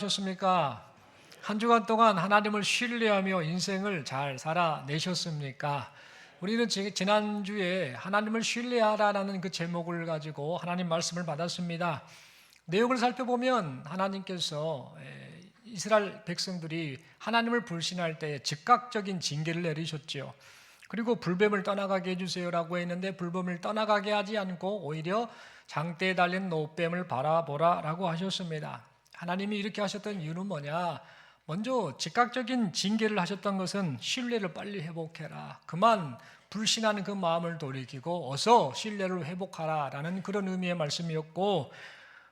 하셨습니까? 한 주간 동안 하나님을 신뢰하며 인생을 잘 살아내셨습니까? 우리는 지난주에 하나님을 신뢰하라는 그 제목을 가지고 하나님 말씀을 받았습니다. 내용을 살펴보면 하나님께서 이스라엘 백성들이 하나님을 불신할 때 즉각적인 징계를 내리셨죠. 그리고 불뱀을 떠나가게 해주세요라고 했는데 불뱀을 떠나가게 하지 않고 오히려 장대에 달린 노뱀을 바라보라라고 하셨습니다. 하나님이 이렇게 하셨던 이유는 뭐냐? 먼저 즉각적인 징계를 하셨던 것은 신뢰를 빨리 회복해라. 그만 불신하는 그 마음을 돌이키고 어서 신뢰를 회복하라라는 그런 의미의 말씀이었고,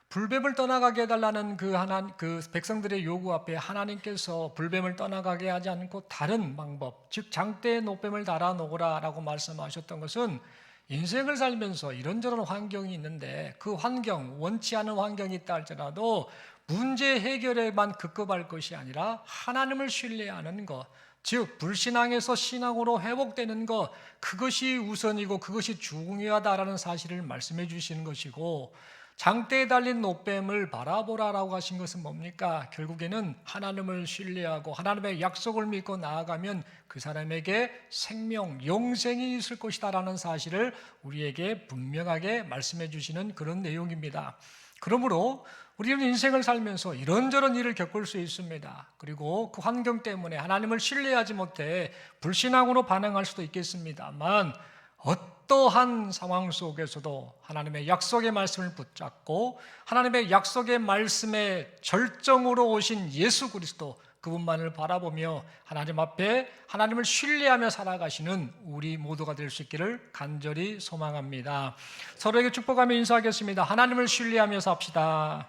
불뱀을 떠나가게 해달라는 그 백성들의 요구 앞에 하나님께서 불뱀을 떠나가게 하지 않고 다른 방법, 즉 장대에 노뱀을 달아 놓으라라고 말씀하셨던 것은 인생을 살면서 이런저런 환경이 있는데 그 환경, 원치 않은 환경이 있다 할지라도 문제 해결에만 급급할 것이 아니라 하나님을 신뢰하는 것, 즉 불신앙에서 신앙으로 회복되는 것, 그것이 우선이고 그것이 중요하다라는 사실을 말씀해 주시는 것이고, 장대에 달린 노뱀을 바라보라라고 하신 것은 뭡니까? 결국에는 하나님을 신뢰하고 하나님의 약속을 믿고 나아가면 그 사람에게 생명, 영생이 있을 것이다라는 사실을 우리에게 분명하게 말씀해 주시는 그런 내용입니다. 그러므로 우리는 인생을 살면서 이런저런 일을 겪을 수 있습니다. 그리고 그 환경 때문에 하나님을 신뢰하지 못해 불신앙으로 반응할 수도 있겠습니다만, 어떠한 상황 속에서도 하나님의 약속의 말씀을 붙잡고 하나님의 약속의 말씀에 절정으로 오신 예수 그리스도, 그분만을 바라보며 하나님 앞에 하나님을 신뢰하며 살아가시는 우리 모두가 될 수 있기를 간절히 소망합니다. 서로에게 축복하며 인사하겠습니다. 하나님을 신뢰하며 삽시다.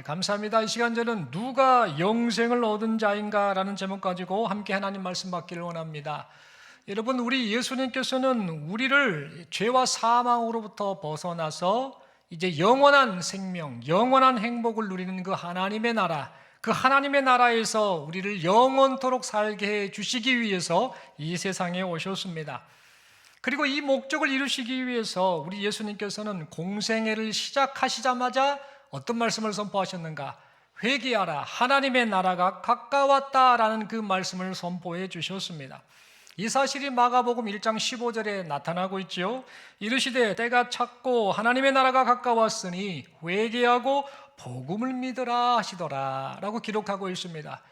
감사합니다. 이 시간 저는 누가 영생을 얻은 자인가 라는 제목 가지고 함께 하나님 말씀 받기를 원합니다. 여러분, 우리 예수님께서는 우리를 죄와 사망으로부터 벗어나서 이제 영원한 생명, 영원한 행복을 누리는 그 하나님의 나라, 그 하나님의 나라에서 우리를 영원토록 살게 해 주시기 위해서 이 세상에 오셨습니다. 그리고 이 목적을 이루시기 위해서 우리 예수님께서는 공생애를 시작하시자마자 어떤 말씀을 선포하셨는가? 회개하라, 하나님의 나라가 가까웠다라는 그 말씀을 선포해 주셨습니다. 이 사실이 마가복음 1장 15절에 나타나고 있죠. 이르시되 때가 찼고 하나님의 나라가 가까웠으니 회개하고 복음을 믿으라 하시더라 라고 기록하고 있습니다.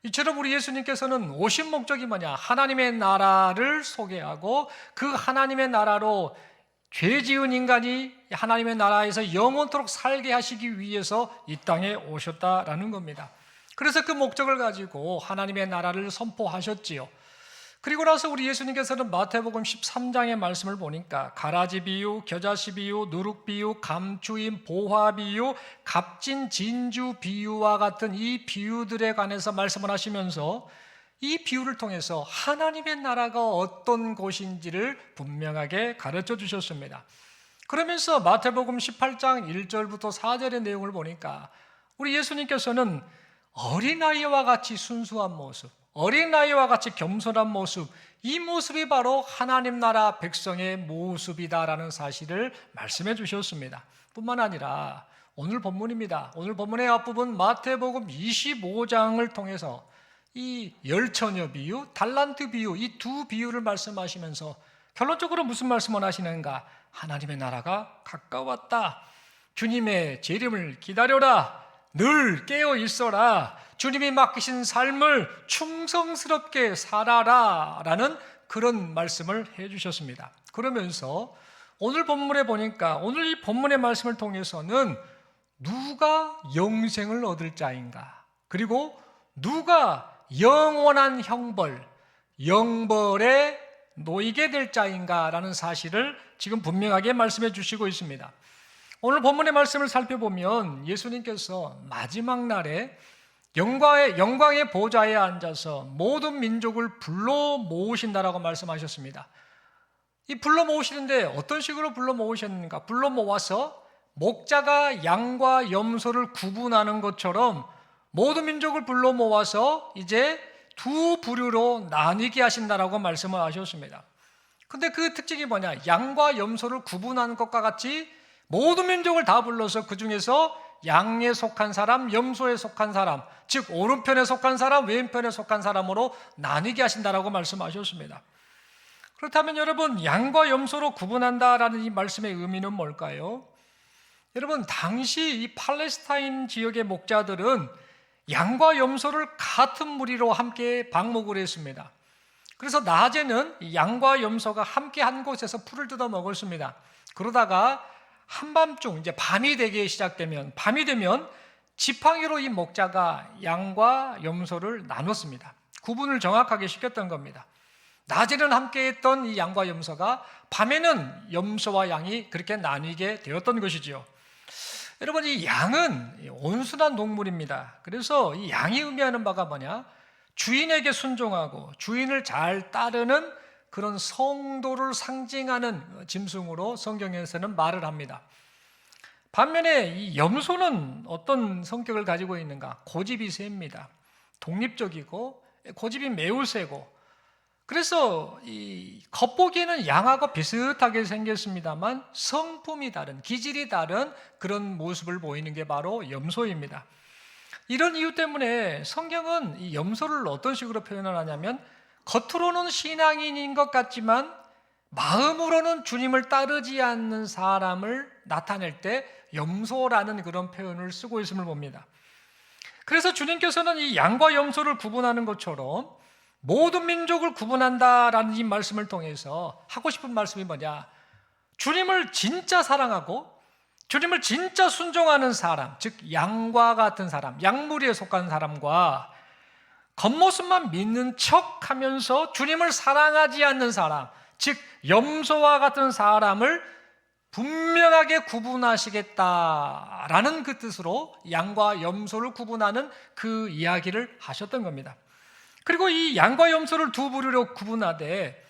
이처럼 우리 예수님께서는 오신 목적이 뭐냐? 하나님의 나라를 소개하고 그 하나님의 나라로 죄 지은 인간이 하나님의 나라에서 영원토록 살게 하시기 위해서 이 땅에 오셨다라는 겁니다. 그래서 그 목적을 가지고 하나님의 나라를 선포하셨지요. 그리고 나서 우리 예수님께서는 마태복음 13장의 말씀을 보니까 가라지 비유, 겨자씨 비유, 누룩 비유, 감추임, 보화 비유, 값진 진주 비유와 같은 이 비유들에 관해서 말씀을 하시면서 이 비유를 통해서 하나님의 나라가 어떤 곳인지를 분명하게 가르쳐 주셨습니다. 그러면서 마태복음 18장 1절부터 4절의 내용을 보니까 우리 예수님께서는 어린아이와 같이 순수한 모습, 어린아이와 같이 겸손한 모습, 이 모습이 바로 하나님 나라 백성의 모습이다라는 사실을 말씀해 주셨습니다. 뿐만 아니라 오늘 본문입니다. 오늘 본문의 앞부분 마태복음 25장을 통해서 이 열처녀 비유, 달란트 비유, 이 두 비유를 말씀하시면서 결론적으로 무슨 말씀을 하시는가? 하나님의 나라가 가까웠다. 주님의 재림을 기다려라. 늘 깨어 있어라. 주님이 맡기신 삶을 충성스럽게 살아라 라는 그런 말씀을 해주셨습니다. 그러면서 오늘 본문에 보니까 오늘 이 본문의 말씀을 통해서는 누가 영생을 얻을 자인가, 그리고 누가 영원한 형벌, 영벌에 놓이게 될 자인가라는 사실을 지금 분명하게 말씀해 주시고 있습니다. 오늘 본문의 말씀을 살펴보면 예수님께서 마지막 날에 영광의 보좌에 앉아서 모든 민족을 불러 모으신다라고 말씀하셨습니다. 이 불러 모으시는데 어떤 식으로 불러 모으셨는가? 불러 모아서 목자가 양과 염소를 구분하는 것처럼 모든 민족을 불러 모아서 이제 두 부류로 나뉘게 하신다라고 말씀을 하셨습니다. 근데 그 특징이 뭐냐? 양과 염소를 구분하는 것과 같이 모든 민족을 다 불러서 그 중에서 양에 속한 사람, 염소에 속한 사람, 즉 오른편에 속한 사람, 왼편에 속한 사람으로 나뉘게 하신다라고 말씀하셨습니다. 그렇다면 여러분, 양과 염소로 구분한다라는 이 말씀의 의미는 뭘까요? 여러분, 당시 이 팔레스타인 지역의 목자들은 양과 염소를 같은 무리로 함께 방목을 했습니다. 그래서 낮에는 양과 염소가 함께 한 곳에서 풀을 뜯어 먹었습니다. 그러다가 한밤중 이제 밤이 되면 지팡이로 이 목자가 양과 염소를 나눴습니다. 구분을 정확하게 시켰던 겁니다. 낮에는 함께했던 이 양과 염소가 밤에는 염소와 양이 그렇게 나뉘게 되었던 것이지요. 여러분, 이 양은 온순한 동물입니다. 그래서 이 양이 의미하는 바가 뭐냐? 주인에게 순종하고 주인을 잘 따르는 그런 성도를 상징하는 짐승으로 성경에서는 말을 합니다. 반면에 이 염소는 어떤 성격을 가지고 있는가? 고집이 셉니다. 독립적이고 고집이 매우 세고, 그래서 이 겉보기에는 양하고 비슷하게 생겼습니다만 성품이 다른, 기질이 다른 그런 모습을 보이는 게 바로 염소입니다. 이런 이유 때문에 성경은 이 염소를 어떤 식으로 표현을 하냐면, 겉으로는 신앙인인 것 같지만 마음으로는 주님을 따르지 않는 사람을 나타낼 때 염소라는 그런 표현을 쓰고 있음을 봅니다. 그래서 주님께서는 이 양과 염소를 구분하는 것처럼 모든 민족을 구분한다라는 이 말씀을 통해서 하고 싶은 말씀이 뭐냐? 주님을 진짜 사랑하고 주님을 진짜 순종하는 사람, 즉 양과 같은 사람, 양무리에 속한 사람과 겉모습만 믿는 척하면서 주님을 사랑하지 않는 사람, 즉 염소와 같은 사람을 분명하게 구분하시겠다라는 그 뜻으로 양과 염소를 구분하는 그 이야기를 하셨던 겁니다. 그리고 이 양과 염소를 두 부류로 구분하되,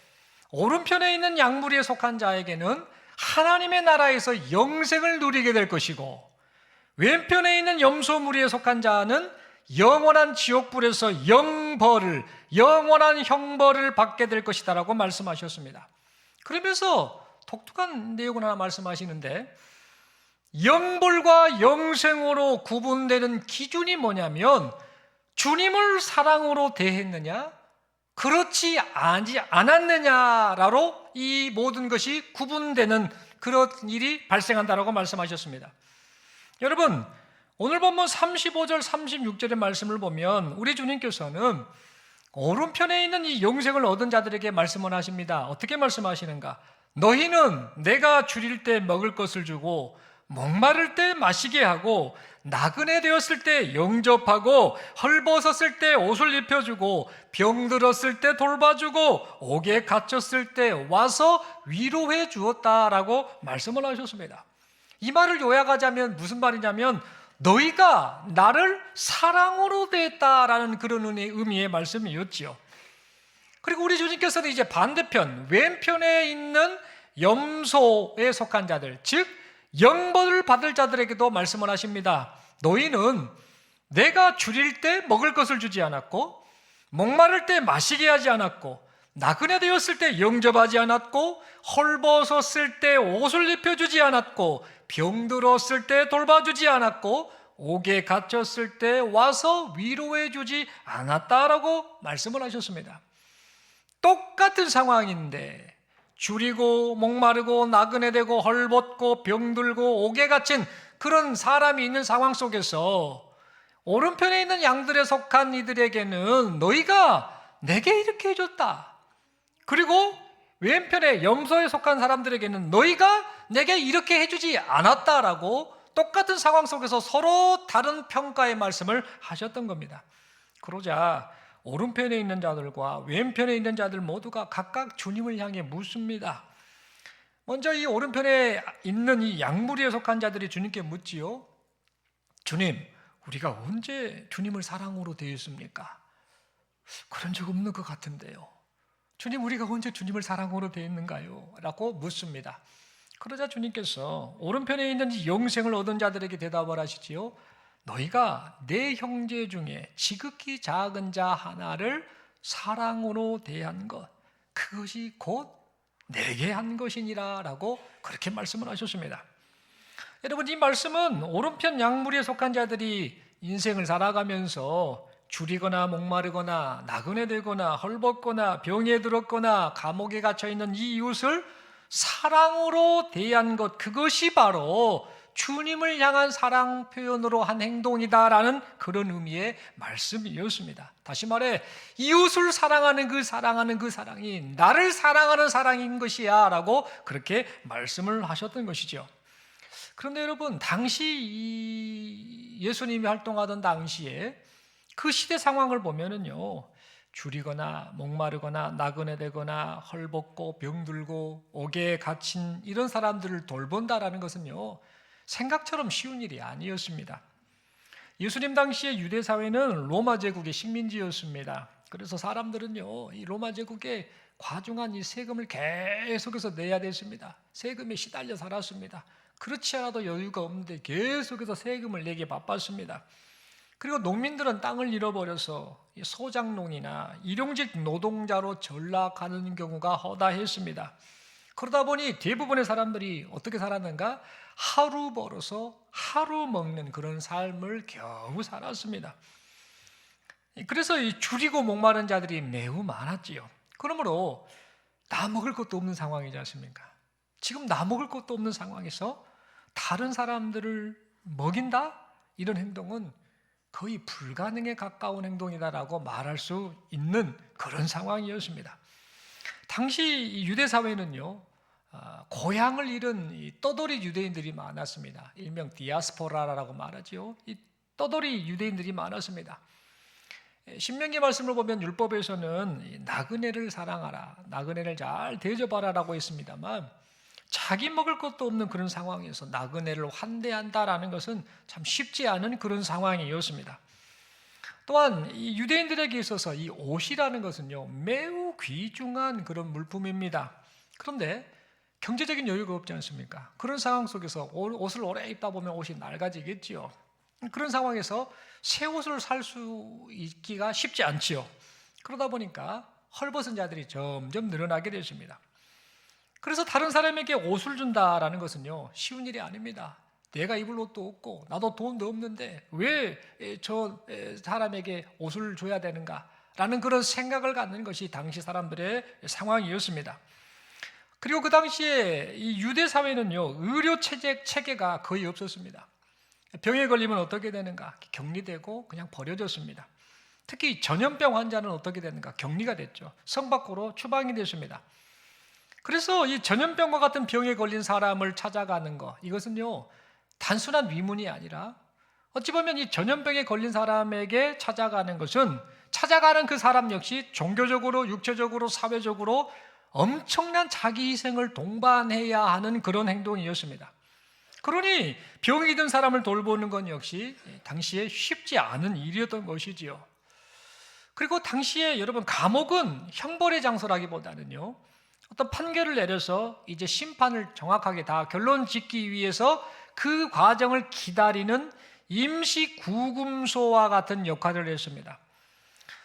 오른편에 있는 양무리에 속한 자에게는 하나님의 나라에서 영생을 누리게 될 것이고, 왼편에 있는 염소 무리에 속한 자는 영원한 지옥불에서 영원한 형벌을 받게 될 것이다 라고 말씀하셨습니다. 그러면서 독특한 내용을 하나 말씀하시는데, 영벌과 영생으로 구분되는 기준이 뭐냐면 주님을 사랑으로 대했느냐, 그렇지 않았느냐로 이 모든 것이 구분되는 그런 일이 발생한다라고 말씀하셨습니다. 여러분, 오늘 본문 35절 36절의 말씀을 보면 우리 주님께서는 오른편에 있는 이 영생을 얻은 자들에게 말씀을 하십니다. 어떻게 말씀하시는가? 너희는 내가 줄일 때 먹을 것을 주고 목마를 때 마시게 하고 나그네 되었을 때 영접하고 헐벗었을 때 옷을 입혀주고 병들었을 때 돌봐주고 옥에 갇혔을 때 와서 위로해 주었다라고 말씀을 하셨습니다. 이 말을 요약하자면 무슨 말이냐면, 너희가 나를 사랑으로 대했다라는 그런 의미의 말씀이었지요. 그리고 우리 주님께서는 이제 반대편, 왼편에 있는 염소에 속한 자들, 즉 영벌을 받을 자들에게도 말씀을 하십니다. 너희는 내가 줄일 때 먹을 것을 주지 않았고, 목마를 때 마시게 하지 않았고, 나그네 되었을 때 영접하지 않았고, 헐벗었을 때 옷을 입혀주지 않았고, 병들었을 때 돌봐주지 않았고, 옥에 갇혔을 때 와서 위로해주지 않았다라고 말씀을 하셨습니다. 똑같은 상황인데 줄이고 목마르고 나그네 되고 헐벗고 병들고 옥에 갇힌 그런 사람이 있는 상황 속에서 오른편에 있는 양들에 속한 이들에게는 너희가 내게 이렇게 해줬다, 그리고 왼편에 염소에 속한 사람들에게는 너희가 내게 이렇게 해주지 않았다라고 똑같은 상황 속에서 서로 다른 평가의 말씀을 하셨던 겁니다. 그러자 오른편에 있는 자들과 왼편에 있는 자들 모두가 각각 주님을 향해 묻습니다. 먼저 이 오른편에 있는 이 양무리에 속한 자들이 주님께 묻지요. 주님, 우리가 언제 주님을 사랑으로 대했습니까? 그런 적 없는 것 같은데요. 주님, 우리가 언제 주님을 사랑으로 대했는가요? 라고 묻습니다. 그러자 주님께서 오른편에 있는 이 영생을 얻은 자들에게 대답을 하시지요. 너희가 내 형제 중에 지극히 작은 자 하나를 사랑으로 대한 것, 그것이 곧 내게 한 것이니라 라고 그렇게 말씀을 하셨습니다. 여러분, 이 말씀은 오른편 약물에 속한 자들이 인생을 살아가면서 줄이거나 목마르거나 나그네 되거나 헐벗거나 병에 들었거나 감옥에 갇혀 있는 이 이웃을 사랑으로 대한 것, 그것이 바로 주님을 향한 사랑 표현으로 한 행동이다라는 그런 의미의 말씀이었습니다. 다시 말해, 이웃을 사랑하는 그 사랑이 나를 사랑하는 사랑인 것이야 라고 그렇게 말씀을 하셨던 것이죠. 그런데 여러분, 당시 이 예수님이 활동하던 당시에 그 시대 상황을 보면은요, 줄이거나 목마르거나 나그네 되거나 헐벗고 병들고 옥에 갇힌 이런 사람들을 돌본다라는 것은요, 생각처럼 쉬운 일이 아니었습니다. 예수님 당시의 유대 사회는 로마 제국의 식민지였습니다. 그래서 사람들은요, 이 로마 제국에 과중한 이 세금을 계속해서 내야 됐습니다. 세금에 시달려 살았습니다. 그렇지 않아도 여유가 없는데 계속해서 세금을 내기에 바빴습니다. 그리고 농민들은 땅을 잃어버려서 소작농이나 일용직 노동자로 전락하는 경우가 허다했습니다. 그러다 보니 대부분의 사람들이 어떻게 살았는가? 하루 벌어서 하루 먹는 그런 삶을 겨우 살았습니다. 그래서 이 줄이고 목마른 자들이 매우 많았지요. 그러므로 나 먹을 것도 없는 상황이지 않습니까? 지금 나 먹을 것도 없는 상황에서 다른 사람들을 먹인다? 이런 행동은 거의 불가능에 가까운 행동이다라고 말할 수 있는 그런 상황이었습니다. 당시 유대 사회는요, 고향을 잃은 떠돌이 유대인들이 많았습니다. 일명 디아스포라라고 말하죠. 이 떠돌이 유대인들이 많았습니다. 신명기 말씀을 보면 율법에서는 나그네를 사랑하라, 나그네를 잘 대접하라라고 했습니다만, 자기 먹을 것도 없는 그런 상황에서 나그네를 환대한다라는 것은 참 쉽지 않은 그런 상황이었습니다. 또한 이 유대인들에게 있어서 이 옷이라는 것은요, 매우 귀중한 그런 물품입니다. 그런데 경제적인 여유가 없지 않습니까? 그런 상황 속에서 옷을 오래 입다 보면 옷이 낡아지겠지요. 그런 상황에서 새 옷을 살 수 있기가 쉽지 않지요. 그러다 보니까 헐벗은 자들이 점점 늘어나게 되십니다. 그래서 다른 사람에게 옷을 준다라는 것은요, 쉬운 일이 아닙니다. 내가 입을 옷도 없고 나도 돈도 없는데 왜 저 사람에게 옷을 줘야 되는가? 라는 그런 생각을 갖는 것이 당시 사람들의 상황이었습니다. 그리고 그 당시에 이 유대 사회는요, 의료 체계가 거의 없었습니다. 병에 걸리면 어떻게 되는가? 격리되고 그냥 버려졌습니다. 특히 전염병 환자는 어떻게 되는가? 격리가 됐죠. 성 밖으로 추방이 됐습니다. 그래서 이 전염병과 같은 병에 걸린 사람을 찾아가는 것, 이것은요, 단순한 위문이 아니라 어찌 보면 이 전염병에 걸린 사람에게 찾아가는 것은 찾아가는 그 사람 역시 종교적으로, 육체적으로, 사회적으로 엄청난 자기 희생을 동반해야 하는 그런 행동이었습니다. 그러니 병이 든 사람을 돌보는 건 역시 당시에 쉽지 않은 일이었던 것이지요. 그리고 당시에 여러분, 감옥은 형벌의 장소라기보다는요, 어떤 판결을 내려서 이제 심판을 정확하게 다 결론 짓기 위해서 그 과정을 기다리는 임시 구금소와 같은 역할을 했습니다.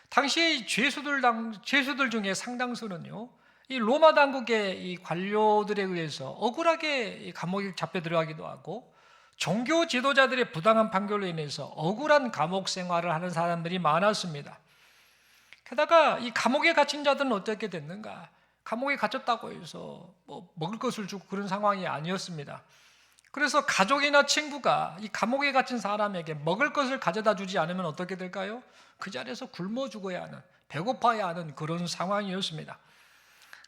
당시에 죄수들 중에 상당수는요, 이 로마 당국의 이 관료들에 의해서 억울하게 감옥에 잡혀 들어가기도 하고, 종교 지도자들의 부당한 판결로 인해서 억울한 감옥 생활을 하는 사람들이 많았습니다. 게다가 이 감옥에 갇힌 자들은 어떻게 됐는가? 감옥에 갇혔다고 해서 뭐 먹을 것을 주고 그런 상황이 아니었습니다. 그래서 가족이나 친구가 이 감옥에 갇힌 사람에게 먹을 것을 가져다 주지 않으면 어떻게 될까요? 그 자리에서 굶어 죽어야 하는, 배고파야 하는 그런 상황이었습니다.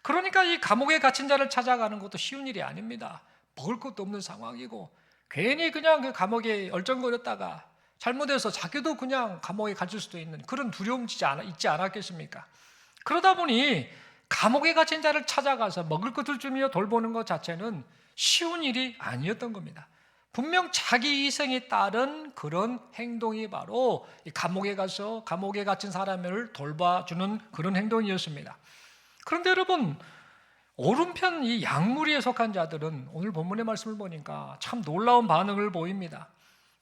그러니까 이 감옥에 갇힌 자를 찾아가는 것도 쉬운 일이 아닙니다. 먹을 것도 없는 상황이고, 괜히 그냥 그 감옥에 얼쩡거렸다가 잘못해서 자기도 그냥 감옥에 갇힐 수도 있는 그런 두려움이 있지 않았겠습니까? 그러다 보니 감옥에 갇힌 자를 찾아가서 먹을 것을 주며 돌보는 것 자체는 쉬운 일이 아니었던 겁니다. 분명 자기 희생에 따른 그런 행동이 바로 감옥에 가서 감옥에 갇힌 사람을 돌봐주는 그런 행동이었습니다. 그런데 여러분, 오른편 이 양무리에 속한 자들은 오늘 본문의 말씀을 보니까 참 놀라운 반응을 보입니다.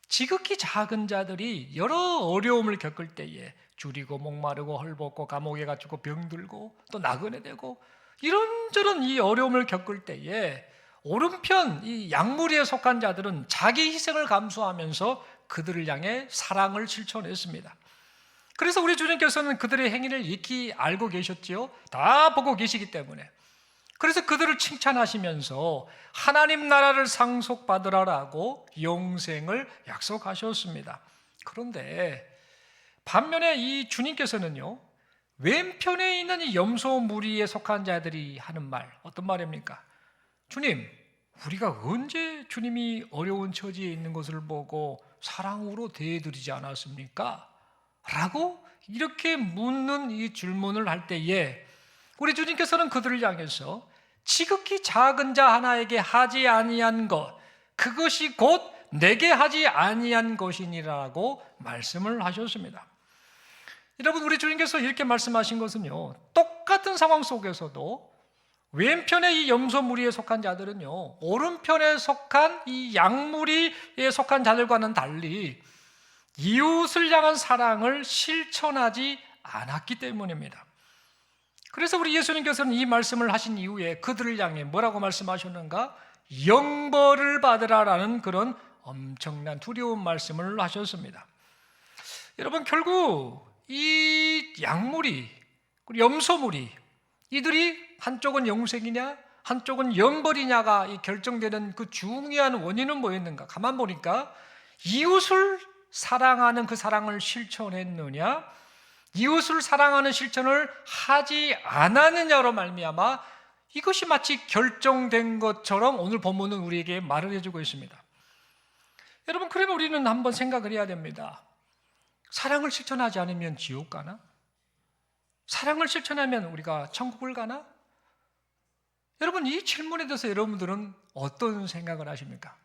지극히 작은 자들이 여러 어려움을 겪을 때에 줄이고 목마르고 헐벗고 감옥에 갇히고 병들고 또 나그네 되고 이런저런 이 어려움을 겪을 때에 오른편 이 양무리에 속한 자들은 자기 희생을 감수하면서 그들을 향해 사랑을 실천했습니다. 그래서 우리 주님께서는 그들의 행위를 익히 알고 계셨지요. 다 보고 계시기 때문에. 그래서 그들을 칭찬하시면서 하나님 나라를 상속받으라라고 영생을 약속하셨습니다. 그런데 반면에 이 주님께서는요, 왼편에 있는 이 염소 무리에 속한 자들이 하는 말, 어떤 말입니까? 주님, 우리가 언제 주님이 어려운 처지에 있는 것을 보고 사랑으로 대해드리지 않았습니까? 라고 이렇게 묻는 이 질문을 할 때에 우리 주님께서는 그들을 향해서 지극히 작은 자 하나에게 하지 아니한 것, 그것이 곧 내게 하지 아니한 것이니라고 말씀을 하셨습니다. 여러분, 우리 주님께서 이렇게 말씀하신 것은요, 똑같은 상황 속에서도 왼편의 이 염소 무리에 속한 자들은요, 오른편에 속한 이 양무리에 속한 자들과는 달리 이웃을 향한 사랑을 실천하지 않았기 때문입니다. 그래서 우리 예수님께서는 이 말씀을 하신 이후에 그들을 향해 뭐라고 말씀하셨는가? 영벌을 받으라라는 그런 엄청난 두려운 말씀을 하셨습니다. 여러분, 결국 이 양무리, 염소무리, 이들이 한쪽은 영생이냐 한쪽은 영벌이냐가 결정되는 그 중요한 원인은 뭐였는가? 가만 보니까 이웃을 사랑하는 그 사랑을 실천했느냐, 이웃을 사랑하는 실천을 하지 않았느냐로 말미암아 이것이 마치 결정된 것처럼 오늘 본문은 우리에게 말을 해주고 있습니다. 여러분, 그러면 우리는 한번 생각을 해야 됩니다. 사랑을 실천하지 않으면 지옥 가나? 사랑을 실천하면 우리가 천국을 가나? 여러분, 이 질문에 대해서 여러분들은 어떤 생각을 하십니까?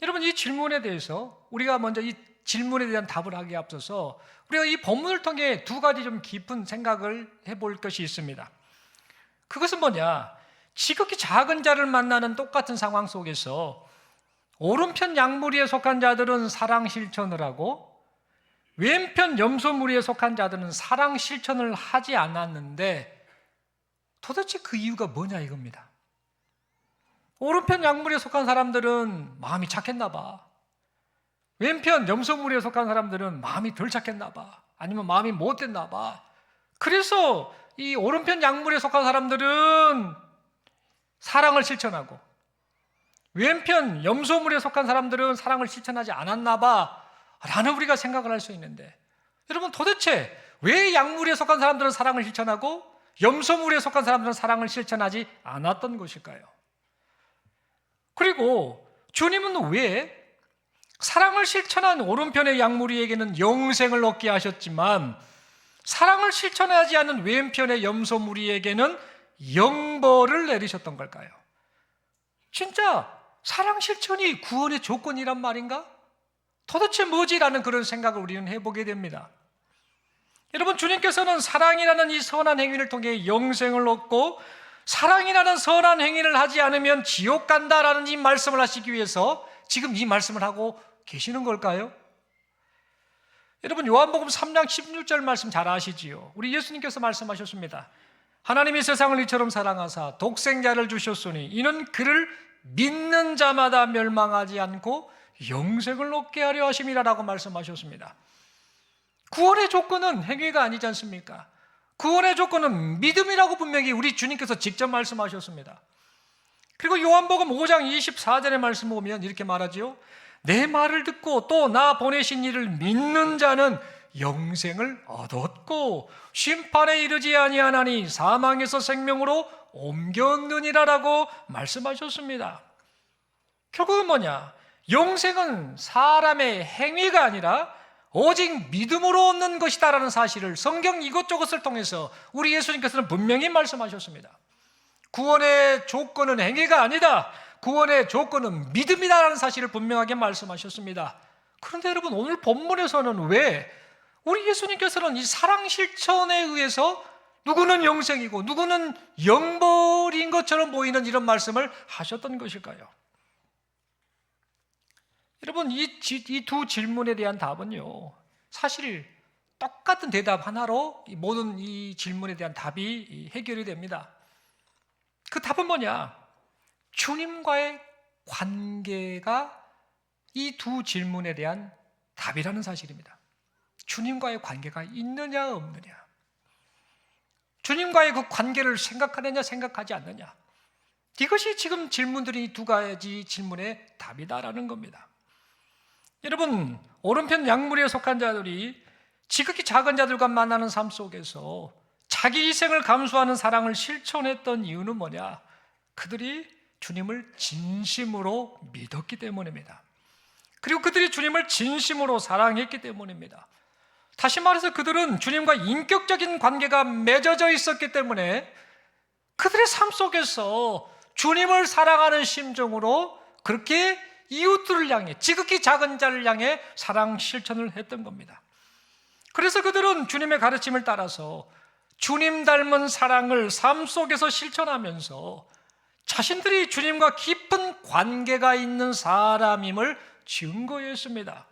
여러분, 이 질문에 대해서 우리가 먼저 이 질문에 대한 답을 하기에 앞서서 우리가 이 본문을 통해 두 가지 좀 깊은 생각을 해볼 것이 있습니다. 그것은 뭐냐? 지극히 작은 자를 만나는 똑같은 상황 속에서 오른편 양무리에 속한 자들은 사랑 실천을 하고 왼편 염소무리에 속한 자들은 사랑 실천을 하지 않았는데 도대체 그 이유가 뭐냐 이겁니다. 오른편 양무리에 속한 사람들은 마음이 착했나 봐. 왼편 염소무리에 속한 사람들은 마음이 덜 착했나 봐. 아니면 마음이 못됐나 봐. 그래서 이 오른편 양무리에 속한 사람들은 사랑을 실천하고 왼편 염소무리에 속한 사람들은 사랑을 실천하지 않았나 봐 라는 우리가 생각을 할 수 있는데, 여러분, 도대체 왜 양무리에 속한 사람들은 사랑을 실천하고 염소무리에 속한 사람들은 사랑을 실천하지 않았던 것일까요? 그리고 주님은 왜 사랑을 실천한 오른편의 양무리에게는 영생을 얻게 하셨지만 사랑을 실천하지 않은 왼편의 염소무리에게는 영벌을 내리셨던 걸까요? 진짜 사랑 실천이 구원의 조건이란 말인가? 도대체 뭐지라는 그런 생각을 우리는 해보게 됩니다. 여러분, 주님께서는 사랑이라는 이 선한 행위를 통해 영생을 얻고 사랑이라는 선한 행위를 하지 않으면 지옥 간다라는 이 말씀을 하시기 위해서 지금 이 말씀을 하고 계시는 걸까요? 여러분, 요한복음 3장 16절 말씀 잘 아시지요? 우리 예수님께서 말씀하셨습니다. 하나님이 세상을 이처럼 사랑하사 독생자를 주셨으니 이는 그를 믿는 자마다 멸망하지 않고 영생을 얻게 하려 하심이라라고 말씀하셨습니다. 구원의 조건은 행위가 아니지 않습니까? 구원의 조건은 믿음이라고 분명히 우리 주님께서 직접 말씀하셨습니다. 그리고 요한복음 5장 24절의 말씀 보면 이렇게 말하지요. 내 말을 듣고 또 나 보내신 이를 믿는 자는 영생을 얻었고 심판에 이르지 아니하나니 사망에서 생명으로 옮겼느니라라고 말씀하셨습니다. 결국은 뭐냐? 영생은 사람의 행위가 아니라 오직 믿음으로 얻는 것이다라는 사실을 성경 이것저것을 통해서 우리 예수님께서는 분명히 말씀하셨습니다. 구원의 조건은 행위가 아니다. 구원의 조건은 믿음이다라는 사실을 분명하게 말씀하셨습니다. 그런데 여러분, 오늘 본문에서는 왜 우리 예수님께서는 이 사랑 실천에 의해서 누구는 영생이고 누구는 영벌인 것처럼 보이는 이런 말씀을 하셨던 것일까요? 여러분, 이 두 질문에 대한 답은요, 사실 똑같은 대답 하나로 모든 이 질문에 대한 답이 해결이 됩니다. 그 답은 뭐냐? 주님과의 관계가 이 두 질문에 대한 답이라는 사실입니다. 주님과의 관계가 있느냐 없느냐, 주님과의 그 관계를 생각하느냐 생각하지 않느냐, 이것이 지금 질문들이 두 가지 질문의 답이다라는 겁니다. 여러분, 오른편 양무리에 속한 자들이 지극히 작은 자들과 만나는 삶 속에서 자기 희생을 감수하는 사랑을 실천했던 이유는 뭐냐? 그들이 주님을 진심으로 믿었기 때문입니다. 그리고 그들이 주님을 진심으로 사랑했기 때문입니다. 다시 말해서 그들은 주님과 인격적인 관계가 맺어져 있었기 때문에 그들의 삶 속에서 주님을 사랑하는 심정으로 그렇게 이웃들을 향해, 지극히 작은 자를 향해 사랑 실천을 했던 겁니다. 그래서 그들은 주님의 가르침을 따라서 주님 닮은 사랑을 삶 속에서 실천하면서 자신들이 주님과 깊은 관계가 있는 사람임을 증거했습니다.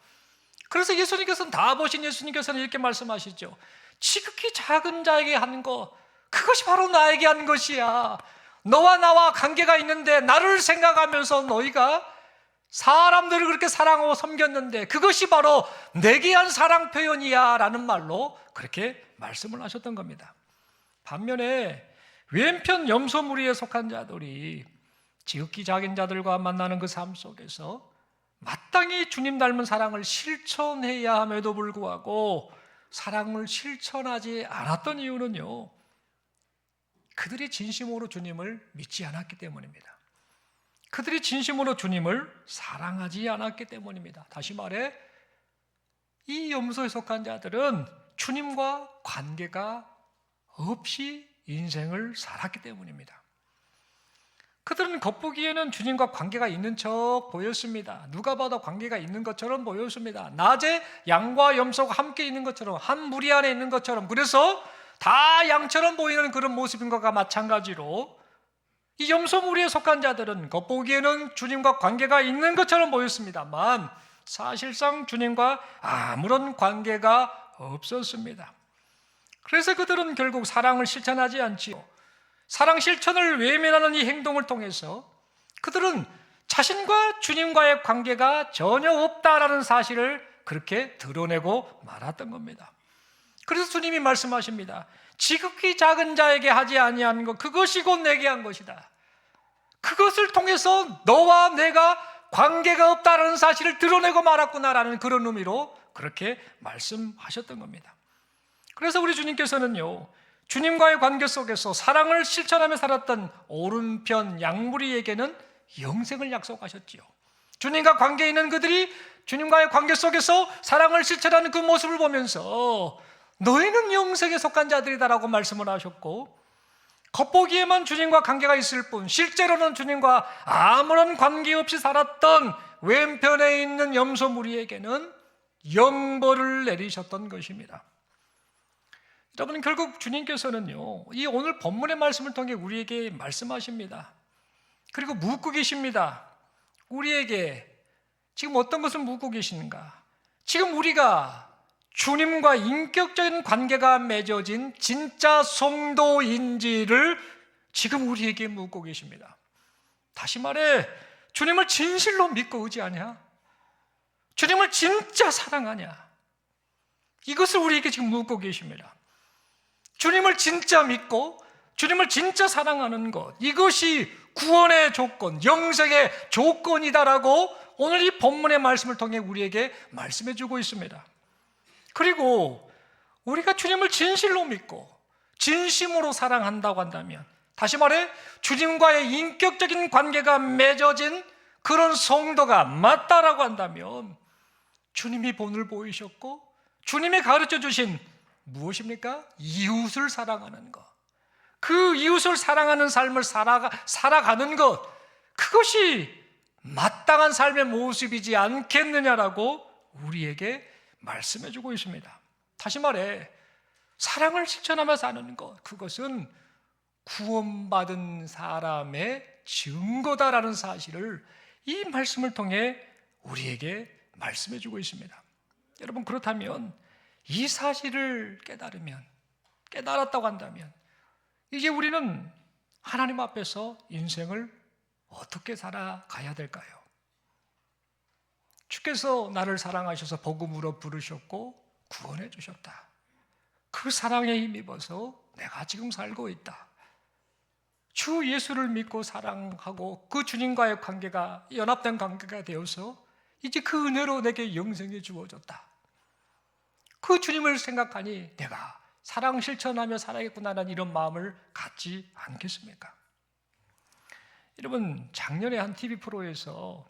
그래서 예수님께서는, 다 보신 예수님께서는 이렇게 말씀하시죠. 지극히 작은 자에게 한 것, 그것이 바로 나에게 한 것이야. 너와 나와 관계가 있는데 나를 생각하면서 너희가 사람들을 그렇게 사랑하고 섬겼는데 그것이 바로 내게 한 사랑 표현이야 라는 말로 그렇게 말씀을 하셨던 겁니다. 반면에 왼편 염소 무리에 속한 자들이 지극히 작은 자들과 만나는 그 삶 속에서 마땅히 주님 닮은 사랑을 실천해야 함에도 불구하고 사랑을 실천하지 않았던 이유는요, 그들이 진심으로 주님을 믿지 않았기 때문입니다. 그들이 진심으로 주님을 사랑하지 않았기 때문입니다. 다시 말해, 이 염소에 속한 자들은 주님과 관계가 없이 인생을 살았기 때문입니다. 그들은 겉보기에는 주님과 관계가 있는 척 보였습니다. 누가 봐도 관계가 있는 것처럼 보였습니다. 낮에 양과 염소가 함께 있는 것처럼, 한 무리 안에 있는 것처럼, 그래서 다 양처럼 보이는 그런 모습인 것과 마찬가지로 이 염소 무리에 속한 자들은 겉보기에는 주님과 관계가 있는 것처럼 보였습니다만 사실상 주님과 아무런 관계가 없었습니다. 그래서 그들은 결국 사랑을 실천하지 않지요. 사랑 실천을 외면하는 이 행동을 통해서 그들은 자신과 주님과의 관계가 전혀 없다라는 사실을 그렇게 드러내고 말았던 겁니다. 그래서 주님이 말씀하십니다. 지극히 작은 자에게 하지 아니한 것, 그것이 곧 내게 한 것이다. 그것을 통해서 너와 내가 관계가 없다라는 사실을 드러내고 말았구나라는 그런 의미로 그렇게 말씀하셨던 겁니다. 그래서 우리 주님께서는요, 주님과의 관계 속에서 사랑을 실천하며 살았던 오른편 양무리에게는 영생을 약속하셨지요. 주님과 관계에 있는 그들이 주님과의 관계 속에서 사랑을 실천하는 그 모습을 보면서 너희는 영생에 속한 자들이다라고 말씀을 하셨고, 겉보기에만 주님과 관계가 있을 뿐 실제로는 주님과 아무런 관계없이 살았던 왼편에 있는 염소 무리에게는 영벌을 내리셨던 것입니다. 여러분, 결국 주님께서는요, 이 오늘 본문의 말씀을 통해 우리에게 말씀하십니다. 그리고 묻고 계십니다. 우리에게 지금 어떤 것을 묻고 계시는가? 지금 우리가 주님과 인격적인 관계가 맺어진 진짜 성도인지를 지금 우리에게 묻고 계십니다. 다시 말해, 주님을 진실로 믿고 의지하냐? 주님을 진짜 사랑하냐? 이것을 우리에게 지금 묻고 계십니다. 주님을 진짜 믿고 주님을 진짜 사랑하는 것, 이것이 구원의 조건, 영생의 조건이다라고 오늘 이 본문의 말씀을 통해 우리에게 말씀해 주고 있습니다. 그리고 우리가 주님을 진실로 믿고 진심으로 사랑한다고 한다면, 다시 말해 주님과의 인격적인 관계가 맺어진 그런 성도가 맞다라고 한다면 주님이 본을 보이셨고 주님이 가르쳐 주신 무엇입니까? 이웃을 사랑하는 것, 그 이웃을 사랑하는 삶을 살아가는 것, 그것이 마땅한 삶의 모습이지 않겠느냐라고 우리에게 말씀해 주고 있습니다. 다시 말해 사랑을 실천하며 사는 것, 그것은 구원받은 사람의 증거다라는 사실을 이 말씀을 통해 우리에게 말씀해 주고 있습니다. 여러분, 그렇다면 이 사실을 깨달았다고 한다면 이제 우리는 하나님 앞에서 인생을 어떻게 살아가야 될까요? 주께서 나를 사랑하셔서 복음으로 부르셨고 구원해 주셨다. 그 사랑에 힘입어서 내가 지금 살고 있다. 주 예수를 믿고 사랑하고 그 주님과의 관계가 연합된 관계가 되어서 이제 그 은혜로 내게 영생이 주어졌다. 그 주님을 생각하니 내가 사랑 실천하며 살아야겠구나라는 이런 마음을 갖지 않겠습니까? 여러분, 작년에 한 TV 프로에서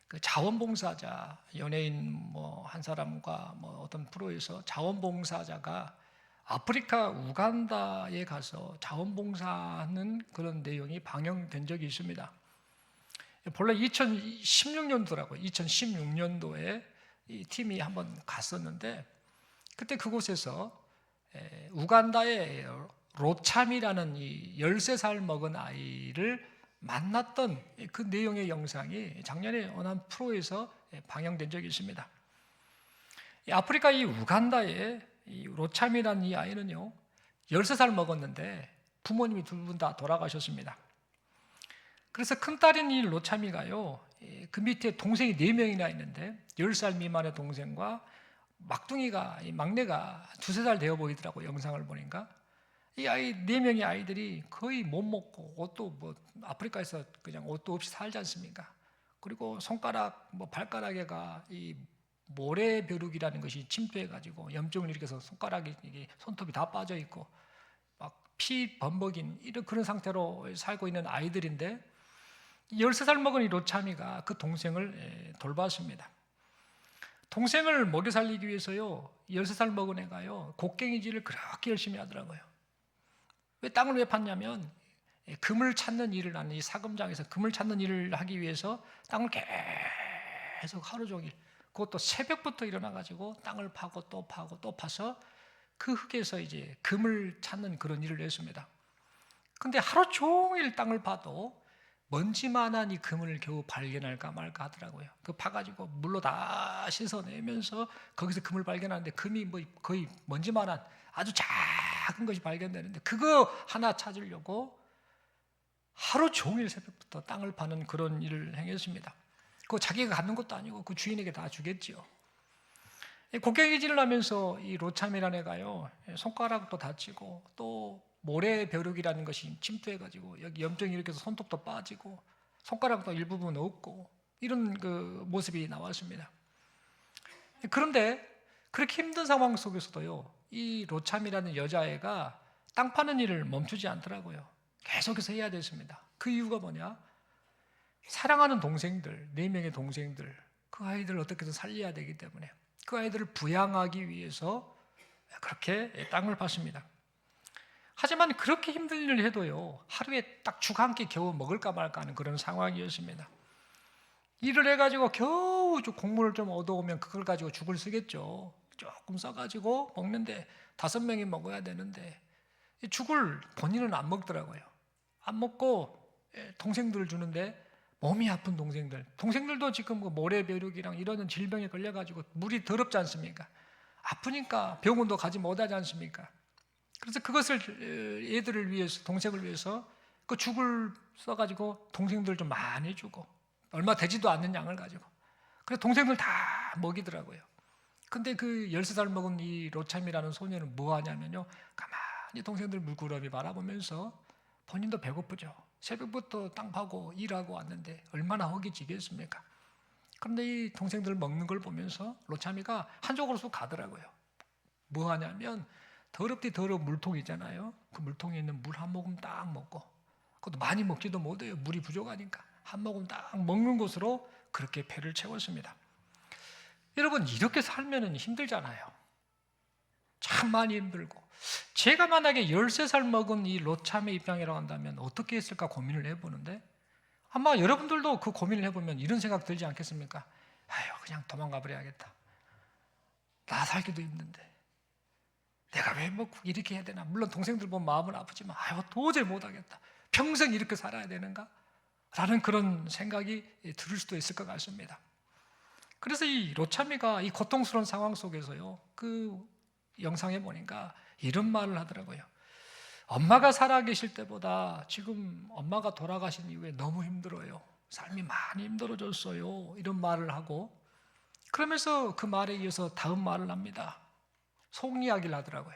그 자원봉사자, 연예인 한 사람과 어떤 프로에서 자원봉사자가 아프리카 우간다에 가서 자원봉사하는 그런 내용이 방영된 적이 있습니다. 본래 2016년도라고, 2016년도에 이 팀이 한번 갔었는데, 그때 그곳에서 우간다의 로참이라는 이 13살 먹은 아이를 만났던 그 내용의 영상이 작년에 어느 한 프로에서 방영된 적이 있습니다. 아프리카 이 우간다의 이 로참이라는 이 아이는요, 13살 먹었는데 부모님이 둘 분 다 돌아가셨습니다. 그래서 큰딸인 이 로참이가요, 그 밑에 동생이 4명이나 있는데 10살 미만의 동생과 막둥이가, 이 막내가 2~3살 되어 보이더라고요. 영상을 보니까 이 아이 4명의 아이들이 거의 못 먹고 옷도 아프리카에서 그냥 옷도 없이 살지 않습니까? 그리고 손가락, 발가락에가 이 모래벼룩이라는 것이 침투해가지고 염증을 일으켜서 손가락이, 손톱이 다 빠져 있고 막 피 범벅인 이런 그런 상태로 살고 있는 아이들인데 13살 먹은 이 로참이가 그 동생을 돌봤습니다. 동생을 먹여 살리기 위해서요, 13살 먹은 애가요, 곡괭이질을 그렇게 열심히 하더라고요. 땅을 왜 팠냐면 금을 찾는 일을 하는 이 사금장에서 금을 찾는 일을 하기 위해서 땅을 계속 하루 종일, 그것도 새벽부터 일어나가지고 땅을 파고 또 파고 또 파서 그 흙에서 이제 금을 찾는 그런 일을 했습니다. 근데 하루 종일 땅을 파도 먼지만한 이 금을 겨우 발견할까 말까 하더라고요. 그 파가지고 물로 다 씻어내면서 거기서 금을 발견하는데 금이 거의 먼지만한 아주 작은 것이 발견되는데 그거 하나 찾으려고 하루 종일 새벽부터 땅을 파는 그런 일을 행했습니다. 그거 자기가 갖는 것도 아니고 그 주인에게 다 주겠지요. 곡괭이질을 하면서 이 로참이라는 애가요, 손가락도 다치고 또 모래벼룩이라는 것이 침투해가지고 여기 염증이 일으켜서 손톱도 빠지고 손가락도 일부분 없고 이런 그 모습이 나왔습니다. 그런데 그렇게 힘든 상황 속에서도요, 이 로참이라는 여자애가 땅 파는 일을 멈추지 않더라고요. 계속해서 해야 됐습니다. 그 이유가 뭐냐? 사랑하는 동생들, 4명의 동생들, 그 아이들을 어떻게든 살려야 되기 때문에 그 아이들을 부양하기 위해서 그렇게 땅을 팠습니다. 하지만 그렇게 힘든 일을 해도요, 하루에 딱 죽 한 끼 겨우 먹을까 말까 하는 그런 상황이었습니다. 일을 해가지고 겨우 곡물을 좀 얻어오면 그걸 가지고 죽을 쓰겠죠. 조금 써가지고 먹는데 5명이 먹어야 되는데 죽을 본인은 안 먹더라고요. 안 먹고 동생들을 주는데 몸이 아픈 동생들도 지금 모래벼룩이랑 이런 질병에 걸려가지고 물이 더럽지 않습니까? 아프니까 병원도 가지 못하지 않습니까? 그래서 그것을 얘들을 위해서, 동생을 위해서 그 죽을 써가지고 동생들 좀 많이 주고 얼마 되지도 않는 양을 가지고 그래서 동생들 다 먹이더라고요. 근데 그 13살 먹은 이 로참이라는 소녀는 뭐 하냐면요, 가만히 동생들 물끄러미 바라보면서 본인도 배고프죠. 새벽부터 땅 파고 일하고 왔는데 얼마나 허기지겠습니까? 그런데 이 동생들 먹는 걸 보면서 로참이가 한쪽으로 쑥 가더라고요. 뭐 하냐면 더럽디 더러운 물통 있잖아요. 그 물통에 있는 물 한 모금 딱 먹고, 그것도 많이 먹지도 못해요. 물이 부족하니까 한 모금 딱 먹는 것으로 그렇게 배를 채웠습니다. 여러분, 이렇게 살면 힘들잖아요. 참 많이 힘들고. 제가 만약에 13살 먹은 이 로참의 입장이라고 한다면 어떻게 했을까 고민을 해보는데, 아마 여러분들도 그 고민을 해보면 이런 생각 들지 않겠습니까? 아유, 그냥 도망가 버려야겠다. 나 살기도 힘든데 내가 왜 이렇게 해야 되나? 물론 동생들 보면 마음은 아프지만 아유, 도저히 못하겠다. 평생 이렇게 살아야 되는가? 라는 그런 생각이 들을 수도 있을 것 같습니다. 그래서 이 로참이가 이 고통스러운 상황 속에서요, 그 영상에 보니까 이런 말을 하더라고요. 엄마가 살아계실 때보다 지금 엄마가 돌아가신 이후에 너무 힘들어요. 삶이 많이 힘들어졌어요. 이런 말을 하고, 그러면서 그 말에 이어서 다음 말을 합니다. 속 이야기를 하더라고요.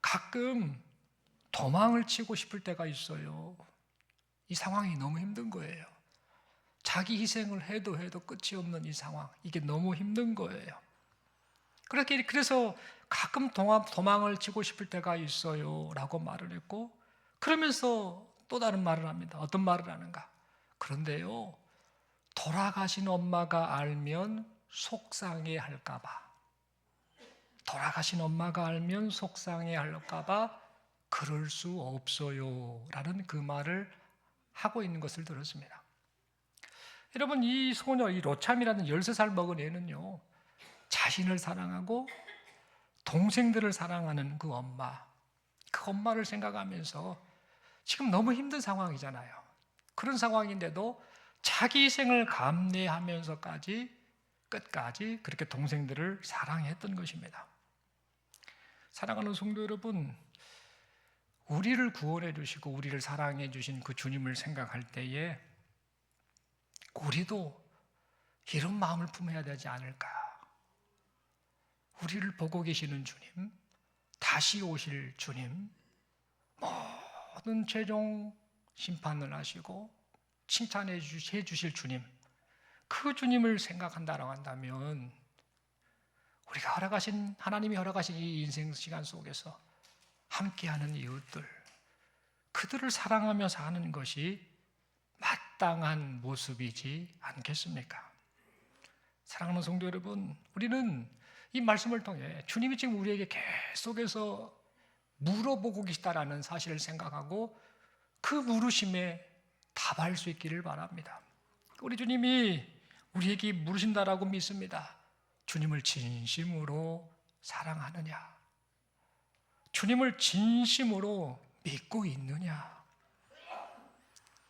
가끔 도망을 치고 싶을 때가 있어요. 이 상황이 너무 힘든 거예요. 자기 희생을 해도 끝이 없는 이 상황, 이게 너무 힘든 거예요. 그래서 가끔 도망을 치고 싶을 때가 있어요 라고 말을 했고, 그러면서 또 다른 말을 합니다. 어떤 말을 하는가? 그런데요, 돌아가신 엄마가 알면 속상해 할까봐, 돌아가신 엄마가 알면 속상해 할까봐 그럴 수 없어요 라는 그 말을 하고 있는 것을 들었습니다. 여러분, 이 소녀, 이 로참이라는 13살 먹은 애는요, 자신을 사랑하고 동생들을 사랑하는 그 엄마를 생각하면서 지금 너무 힘든 상황이잖아요. 그런 상황인데도 자기 희생을 감내하면서까지 끝까지 그렇게 동생들을 사랑했던 것입니다. 사랑하는 성도 여러분, 우리를 구원해 주시고 우리를 사랑해 주신 그 주님을 생각할 때에 우리도 이런 마음을 품어야 되지 않을까? 우리를 보고 계시는 주님, 다시 오실 주님, 모든 최종 심판을 하시고 칭찬해 주실 주님, 그 주님을 생각한다고 한다면 우리가 하나님이 허락하신 이 인생 시간 속에서 함께하는 이웃들, 그들을 사랑하며 사는 것이 마땅한 모습이지 않겠습니까? 사랑하는 성도 여러분, 우리는 이 말씀을 통해 주님이 지금 우리에게 계속해서 물어보고 계시다라는 사실을 생각하고 그 물으심에 답할 수 있기를 바랍니다. 우리 주님이 우리에게 물으신다라고 믿습니다. 주님을 진심으로 사랑하느냐? 주님을 진심으로 믿고 있느냐?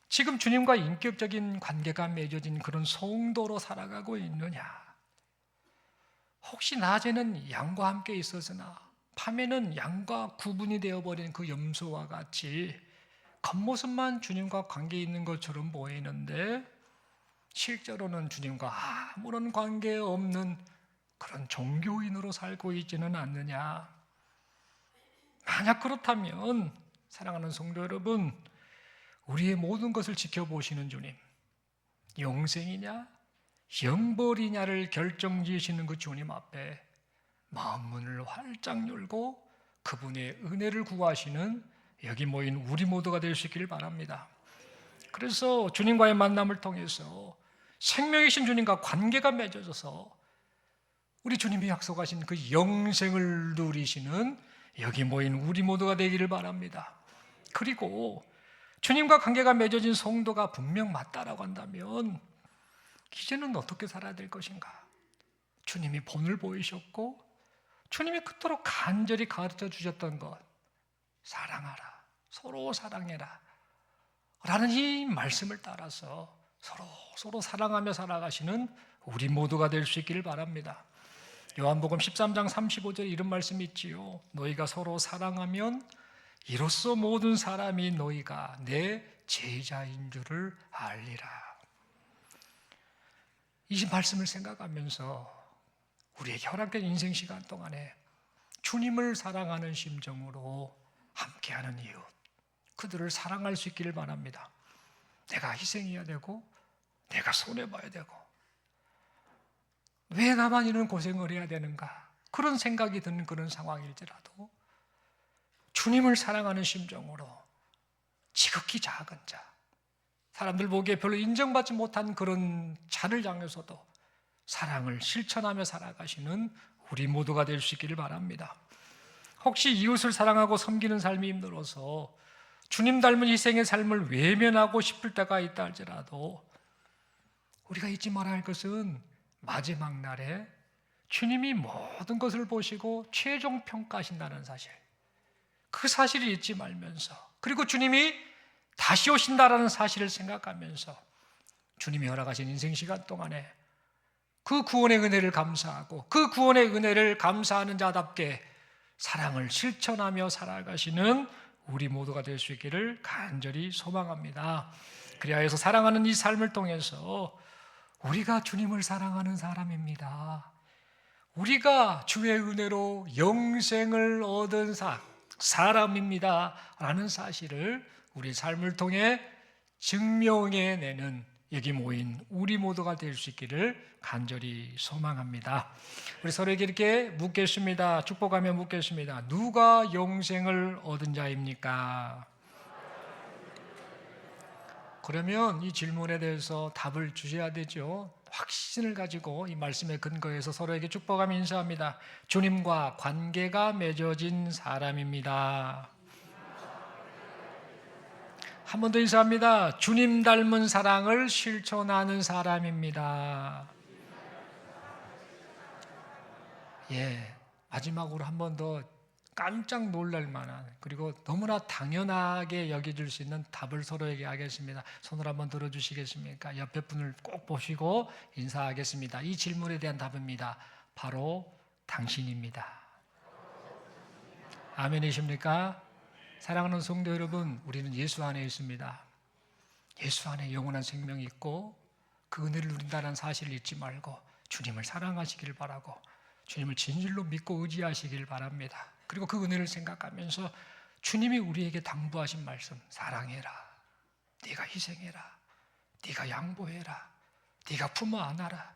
지금 주님과 인격적인 관계가 맺어진 그런 성도로 살아가고 있느냐? 혹시 낮에는 양과 함께 있었으나 밤에는 양과 구분이 되어버린 그 염소와 같이 겉모습만 주님과 관계 있는 것처럼 보이는데 실제로는 주님과 아무런 관계 없는 그런 종교인으로 살고 있지는 않느냐? 만약 그렇다면 사랑하는 성도 여러분, 우리의 모든 것을 지켜보시는 주님, 영생이냐 영벌이냐를 결정지으시는 그 주님 앞에 마음문을 활짝 열고 그분의 은혜를 구하시는 여기 모인 우리 모두가 될 수 있기를 바랍니다. 그래서 주님과의 만남을 통해서 생명이신 주님과 관계가 맺어져서 우리 주님이 약속하신 그 영생을 누리시는 여기 모인 우리 모두가 되기를 바랍니다. 그리고 주님과 관계가 맺어진 성도가 분명 맞다라고 한다면 이제는 어떻게 살아야 될 것인가? 주님이 본을 보이셨고 주님이 그토록 간절히 가르쳐 주셨던 것, 사랑하라, 서로 사랑해라 라는 이 말씀을 따라서 서로 사랑하며 살아가시는 우리 모두가 될 수 있기를 바랍니다. 요한복음 13장 35절에 이런 말씀이 있지요. 너희가 서로 사랑하면 이로써 모든 사람이 너희가 내 제자인 줄을 알리라. 이 말씀을 생각하면서 우리에게 허락된 인생 시간 동안에 주님을 사랑하는 심정으로 함께하는 이웃, 그들을 사랑할 수 있기를 바랍니다. 내가 희생해야 되고 내가 손해봐야 되고 왜 나만 이런 고생을 해야 되는가, 그런 생각이 드는 그런 상황일지라도 주님을 사랑하는 심정으로 지극히 작은 자, 사람들 보기에 별로 인정받지 못한 그런 자를 향해서도 사랑을 실천하며 살아가시는 우리 모두가 될 수 있기를 바랍니다. 혹시 이웃을 사랑하고 섬기는 삶이 힘들어서 주님 닮은 희생의 삶을 외면하고 싶을 때가 있다 할지라도 우리가 잊지 말아야 할 것은 마지막 날에 주님이 모든 것을 보시고 최종 평가하신다는 사실, 그 사실을 잊지 말면서, 그리고 주님이 다시 오신다라는 사실을 생각하면서 주님이 허락하신 인생 시간 동안에 그 구원의 은혜를 감사하고 그 구원의 은혜를 감사하는 자답게 사랑을 실천하며 살아가시는 우리 모두가 될 수 있기를 간절히 소망합니다. 그리하여서 사랑하는 이 삶을 통해서 우리가 주님을 사랑하는 사람입니다. 우리가 주의 은혜로 영생을 얻은 사람입니다 라는 사실을 우리 삶을 통해 증명해내는 여기 모인 우리 모두가 될 수 있기를 간절히 소망합니다. 우리 서로에게 이렇게 묻겠습니다. 축복하며 묻겠습니다. 누가 영생을 얻은 자입니까? 그러면 이 질문에 대해서 답을 주셔야 되죠. 확신을 가지고 이 말씀에 근거해서 서로에게 축복하며 인사합니다. 주님과 관계가 맺어진 사람입니다. 한 번 더 인사합니다. 주님 닮은 사랑을 실천하는 사람입니다. 마지막으로 한 번 더 깜짝 놀랄 만한, 그리고 너무나 당연하게 여겨질 수 있는 답을 서로에게 하겠습니다. 손을 한번 들어주시겠습니까? 옆에 분을 꼭 보시고 인사하겠습니다. 이 질문에 대한 답입니다. 바로 당신입니다. 아멘이십니까? 사랑하는 성도 여러분, 우리는 예수 안에 있습니다. 예수 안에 영원한 생명이 있고 그 은혜를 누린다는 사실을 잊지 말고 주님을 사랑하시길 바라고 주님을 진실로 믿고 의지하시길 바랍니다. 그리고 그 은혜를 생각하면서 주님이 우리에게 당부하신 말씀, 사랑해라, 네가 희생해라, 네가 양보해라, 네가 품어 안아라,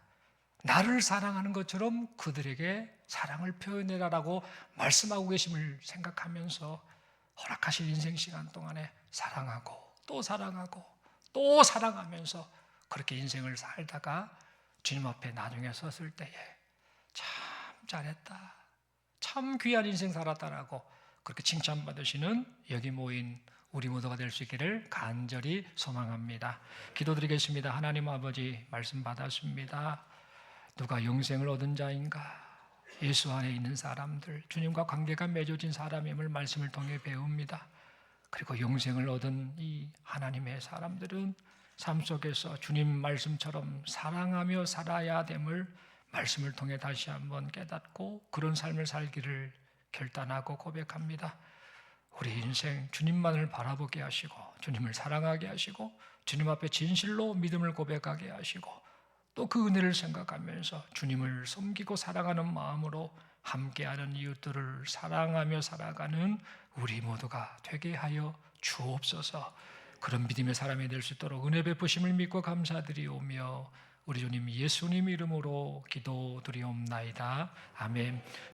나를 사랑하는 것처럼 그들에게 사랑을 표현해라라고 말씀하고 계심을 생각하면서 허락하신 인생 시간 동안에 사랑하고 또 사랑하고 또 사랑하면서 그렇게 인생을 살다가 주님 앞에 나중에 섰을 때에 참 잘했다, 참 귀한 인생 살았다라고 그렇게 칭찬받으시는 여기 모인 우리 모두가 될 수 있기를 간절히 소망합니다. 기도드리겠습니다. 하나님 아버지, 말씀 받았습니다. 누가 영생을 얻은 자인가? 예수 안에 있는 사람들, 주님과 관계가 맺어진 사람임을 말씀을 통해 배웁니다. 그리고 영생을 얻은 이 하나님의 사람들은 삶 속에서 주님 말씀처럼 사랑하며 살아야 됨을 말씀을 통해 다시 한번 깨닫고 그런 삶을 살기를 결단하고 고백합니다. 우리 인생 주님만을 바라보게 하시고 주님을 사랑하게 하시고 주님 앞에 진실로 믿음을 고백하게 하시고 또 그 은혜를 생각하면서 주님을 섬기고 사랑하는 마음으로 함께하는 이웃들을 사랑하며 살아가는 우리 모두가 되게 하여 주옵소서. 그런 믿음의 사람이 될 수 있도록 은혜 베푸심을 믿고 감사드리오며 우리 주님 예수님 이름으로 기도드리옵나이다. 아멘.